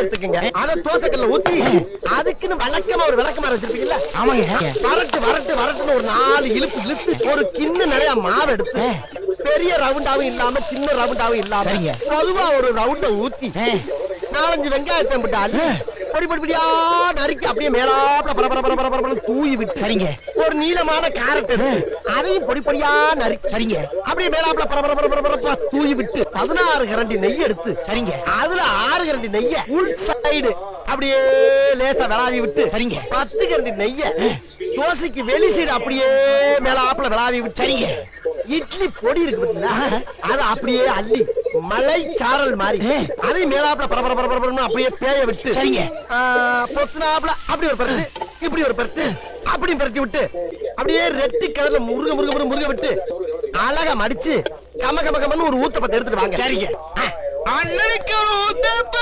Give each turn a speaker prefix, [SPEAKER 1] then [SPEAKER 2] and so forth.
[SPEAKER 1] எடுத்துக்கங்க. அத தோசைக்கல்ல ஊத்தி அதுக்குன்னு வழக்கமா ஒரு விளக்கமாறு வச்சிருப்பீங்கல்ல?
[SPEAKER 2] ஆமாங்க.
[SPEAKER 1] வரட்டுன்னு ஒரு 4 இழுப்பு இழுத்து ஒரு கிண்ணு நிறைய மாவு எடுத்து பெரிய ரவுண்டாவும் இல்லாம சின்ன ரவுண்டாவும் இல்லாம பொதுவா ஒரு ரவுண்ட ஊத்தி 4-5 வெங்காயத்தை போட்டு பொடி பொடியா நறுக்கி அப்படியே மேலாப்ல பரபர தூவி விட்டு சரிங்க. ஒரு நீளமான கேரட் அதையும் பொடி பொடியா நறுக்கி சரிங்க. அப்படியே மேலாப்ல பரபர தூவி விட்டு 16 கரண்டி நெய் எடுத்து சரிங்க. அதுல 6 கரண்டி நெய்ய உள் சைடு அப்படியே லேசா விளாவி விட்டு சரிங்க. 10 கரண்டி நெய்ய தோசைக்கு வெளி சைடு அப்படியே மேலாப்ல விளாவி விட்டு சரிங்க. இட்லி பொடி இருக்கு பாத்தீங்களா, அது அப்படியே அள்ளி மலை சாரல் மாதிரி அதை மேலாப்ல பரபர அப்படியே பேய விட்டு சரிங்க. பொத்துனாப்ல அப்படி ஒரு பரட்டு இப்படி ஒரு பரட்டு அப்படி பரட்டி விட்டு அப்படியே ரெட்டி கலர்ல முருக விட்டு அழகா மடிச்சு கம கம கமன்னு ஒரு ஊத்தப்பத்தை எடுத்துட்டு வாங்க சரிங்க. அண்ணனுக்கு ஊத்தப்ப